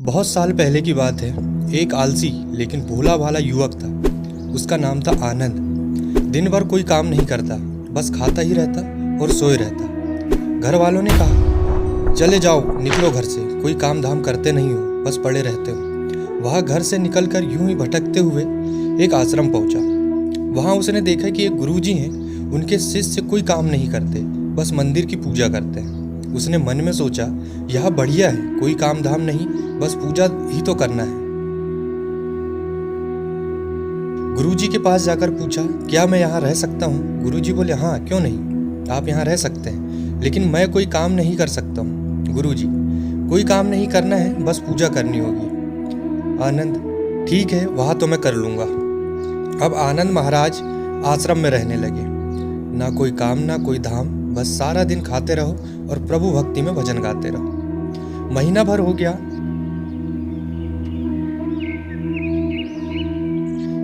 बहुत साल पहले की बात है। एक आलसी लेकिन भोला भाला युवक था। उसका नाम था आनंद। दिन भर कोई काम नहीं करता, बस खाता ही रहता और सोए रहता। घर वालों ने कहा, चले जाओ, निकलो घर से, कोई काम धाम करते नहीं हो, बस पड़े रहते हो। वह घर से निकलकर यूं ही भटकते हुए एक आश्रम पहुंचा। वहां उसने देखा कि एक गुरुजी हैं। उनके शिष्य कोई काम नहीं करते, बस मंदिर की पूजा करते हैं। उसने मन में सोचा, यह बढ़िया है, कोई काम धाम नहीं, बस पूजा ही तो करना है। गुरुजी के पास जाकर पूछा, क्या मैं यहाँ रह सकता हूँ? गुरुजी बोले, हाँ, क्यों नहीं, आप यहाँ रह सकते हैं, लेकिन मैं कोई काम नहीं कर सकता हूँ। गुरुजी, कोई काम नहीं करना है, बस पूजा करनी होगी। आनंद, ठीक है, वहाँ तो मैं कर लूँगा। अब आनंद महाराज आश्रम में रहने लगे। ना कोई काम ना कोई धाम, बस सारा दिन खाते रहो और प्रभु भक्ति में भजन गाते रहो। महीना भर हो गया।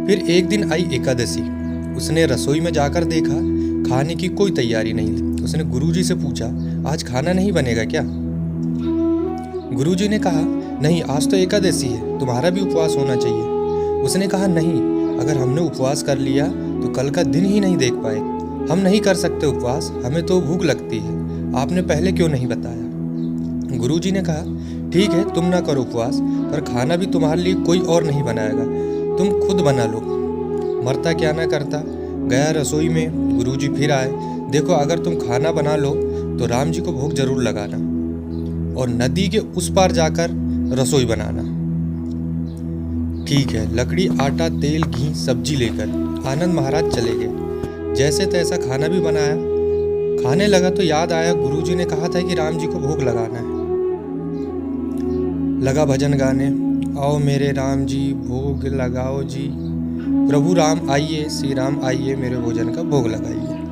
फिर एक दिन आई एकादशी। उसने रसोई में जाकर देखा, खाने की कोई तैयारी नहीं थी। उसने गुरुजी से पूछा, आज खाना नहीं बनेगा क्या? गुरुजी ने कहा, नहीं, आज तो एकादशी है, तुम्हारा भी उपवास होना चाहिए। उसने कहा, नहीं, अगर हमने उपवास कर लिया तो कल का दिन ही नहीं देख पाए। हम नहीं कर सकते उपवास, हमें तो भूख लगती है, आपने पहले क्यों नहीं बताया? गुरुजी ने कहा, ठीक है, तुम ना करो उपवास, पर खाना भी तुम्हारे लिए कोई और नहीं बनाएगा, तुम खुद बना लो। मरता क्या ना करता, गया रसोई में। गुरुजी फिर आए, देखो, अगर तुम खाना बना लो तो राम जी को भोग जरूर लगाना और नदी के उस पार जाकर रसोई बनाना। ठीक है। लकड़ी, आटा, तेल, घी, सब्जी लेकर आनंद महाराज चले गए। जैसे तैसा खाना भी बनाया। खाने लगा तो याद आया, गुरुजी ने कहा था कि राम जी को भोग लगाना है। लगा भजन गाने, आओ मेरे राम जी, भोग लगाओ जी, प्रभु राम आइए, श्री राम आइए, मेरे भोजन का भोग लगाइए।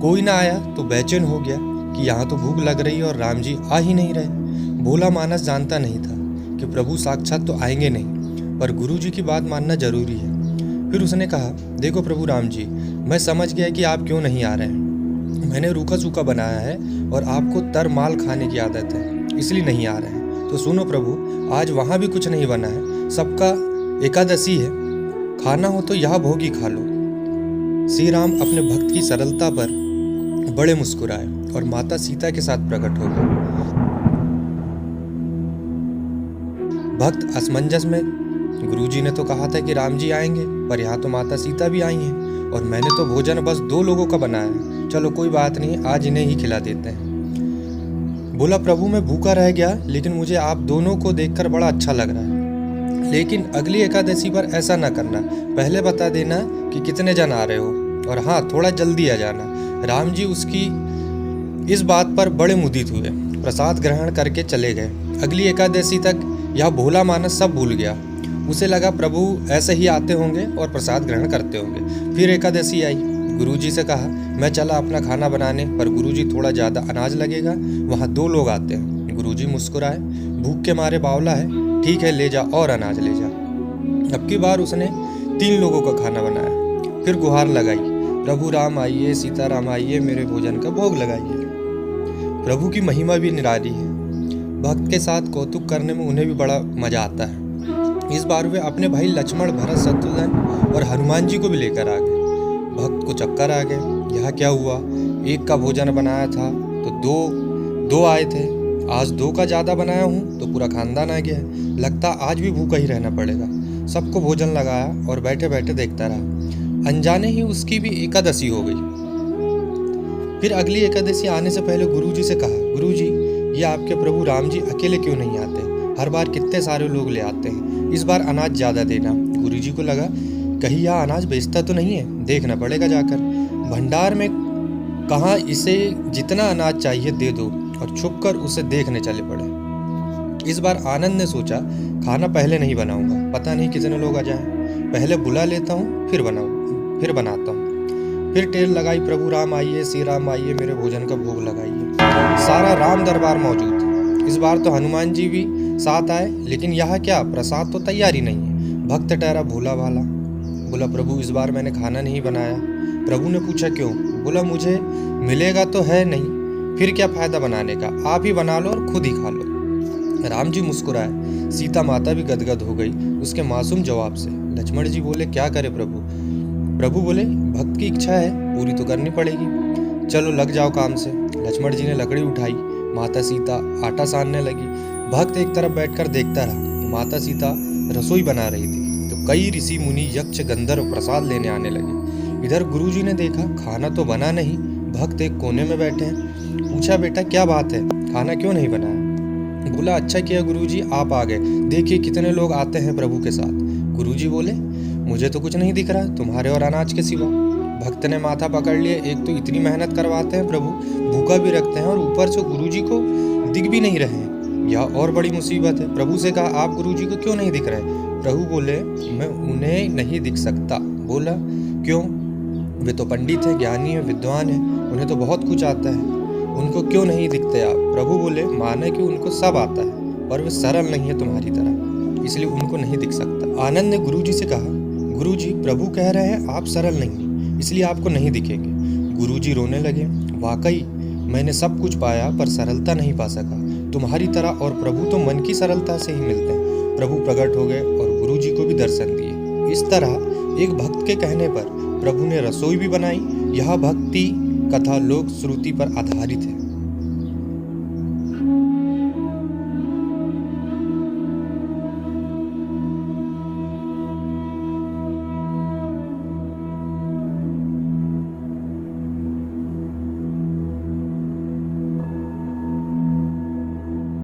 कोई ना आया तो बेचैन हो गया कि यहाँ तो भूख लग रही है और राम जी आ ही नहीं रहे। भोला मानस जानता नहीं था कि प्रभु साक्षात तो आएंगे नहीं, पर गुरुजी की बात मानना जरूरी है। फिर उसने कहा, देखो प्रभु राम जी, मैं समझ गया कि आप क्यों नहीं आ रहे हैं। मैंने रूखा सूखा बनाया है और आपको तर माल खाने की आदत है, इसलिए नहीं आ रहे हैं। तो सुनो प्रभु, आज वहाँ भी कुछ नहीं बना है, सबका एकादशी है, खाना हो तो यह भोग ही खा लो। श्री राम अपने भक्त की सरलता पर बड़े मुस्कुराए और माता सीता के साथ प्रकट हो गए। भक्त असमंजस में, गुरुजी ने तो कहा था कि राम जी आएंगे, पर यहाँ तो माता सीता भी आई हैं और मैंने तो भोजन बस 2 लोगों का बनाया है। चलो कोई बात नहीं, आज इन्हें ही खिला देते हैं। बोला, प्रभु मैं भूखा रह गया, लेकिन मुझे आप दोनों को देखकर बड़ा अच्छा लग रहा है। लेकिन अगली एकादशी पर ऐसा ना करना, पहले बता देना कि कितने जन आ रहे हो, और हाँ, थोड़ा जल्दी आ जाना। राम जी उसकी इस बात पर बड़े मुदित हुए, प्रसाद ग्रहण करके चले गए। अगली एकादशी तक यह भोला मानस सब भूल गया। उसे लगा प्रभु ऐसे ही आते होंगे और प्रसाद ग्रहण करते होंगे। फिर एकादशी आई। गुरुजी से कहा, मैं चला अपना खाना बनाने, पर गुरुजी, थोड़ा ज़्यादा अनाज लगेगा, वहाँ 2 लोग आते हैं। गुरुजी मुस्कुराए, भूख के मारे बावला है, ठीक है, ले जा और अनाज ले जा। अब की बार उसने 3 लोगों का खाना बनाया। फिर गुहार लगाई, प्रभु राम आइए, सीता राम आइए, मेरे भोजन का भोग लगाइए। प्रभु की महिमा भी निराली है। भक्त के साथ कौतुक करने में उन्हें भी बड़ा मजा आता है। इस बार वे अपने भाई लक्ष्मण, भरत, शत्रुघ्न और हनुमान जी को भी लेकर आ गए। भक्त को चक्कर आ गए, यह क्या हुआ, एक का भोजन बनाया था तो दो आए थे, आज 2 का ज़्यादा बनाया हूँ तो पूरा खानदान आ गया है, लगता आज भी भूखा ही रहना पड़ेगा। सबको भोजन लगाया और बैठे बैठे देखता रहा। अनजाने ही उसकी भी एकादशी हो गई। फिर अगली एकादशी आने से पहले गुरुजी से कहा, गुरुजी, ये आपके प्रभु राम जी अकेले क्यों नहीं आते? हर बार कितने सारे लोग ले आते हैं, इस बार अनाज ज़्यादा देना। गुरुजी को लगा, कहीं यह अनाज बेचता तो नहीं है, देखना पड़ेगा जाकर। भंडार में कहाँ इसे जितना अनाज चाहिए दे दो, और छुप कर उसे देखने चले पड़े। इस बार आनंद ने सोचा, खाना पहले नहीं बनाऊंगा, पता नहीं कितने लोग आ जाएं, पहले बुला लेता हूँ, फिर बनाता हूँ। फिर टेर लगाई, प्रभु राम आइए, श्री राम आइए, मेरे भोजन का भोग लगाइए। सारा राम दरबार मौजूद। इस बार तो हनुमान जी भी साथ आए, लेकिन यह क्या, प्रसाद तो तैयार ही नहीं है। भक्त ठहरा भोला भाला। बोला, प्रभु इस बार मैंने खाना नहीं बनाया। प्रभु ने पूछा, क्यों? बोला, मुझे मिलेगा तो है नहीं, फिर क्या फायदा बनाने का, आप ही बना लो और खुद ही खा लो। राम जी मुस्कुराए। सीता माता भी गदगद हो गई उसके मासूम जवाब से। लक्ष्मण जी बोले, क्या करे प्रभु? प्रभु बोले, भक्त की इच्छा है, पूरी तो करनी पड़ेगी, चलो लग जाओ काम से। लक्ष्मण जी ने लकड़ी उठाई, माता सीता आटा सानने लगी। भक्त एक तरफ बैठकर देखता रहा। माता सीता रसोई बना रही थी तो कई ऋषि मुनि यक्ष गंधर्व प्रसाद लेने आने लगे। इधर गुरुजी ने देखा खाना तो बना नहीं, भक्त एक कोने में बैठे हैं। पूछा, बेटा क्या बात है, खाना क्यों नहीं बनाया? बोला, अच्छा किया गुरुजी आप आ गए, देखिए कितने लोग आते हैं प्रभु के साथ। गुरुजी बोले, मुझे तो कुछ नहीं दिख रहा तुम्हारे और अनाज के सिवा। भक्त ने माथा पकड़ लिए, एक तो इतनी मेहनत करवाते हैं प्रभु, भूखा भी रखते हैं और ऊपर से गुरुजी को दिख भी नहीं रहे हैं, यह और बड़ी मुसीबत है। प्रभु से कहा, आप गुरुजी को क्यों नहीं दिख रहे? प्रभु बोले, मैं उन्हें नहीं दिख सकता। बोला, क्यों? वे तो पंडित हैं, ज्ञानी हैं, विद्वान हैं, उन्हें तो बहुत कुछ आता है, उनको क्यों नहीं दिखते आप? प्रभु बोले, माने कि उनको सब आता है पर वे सरल नहीं है तुम्हारी तरह, इसलिए उनको नहीं दिख सकता। आनंद ने गुरुजी से कहा, गुरुजी प्रभु कह रहे हैं आप सरल नहीं, इसलिए आपको नहीं दिखेंगे। गुरुजी रोने लगे, वाकई मैंने सब कुछ पाया पर सरलता नहीं पा सका, तुम्हारी तरह और प्रभु तो मन की सरलता से ही मिलते हैं। प्रभु प्रकट हो गए और गुरुजी को भी दर्शन दिए। इस तरह एक भक्त के कहने पर प्रभु ने रसोई भी बनाई। यह भक्ति कथा लोक श्रुति पर आधारित है।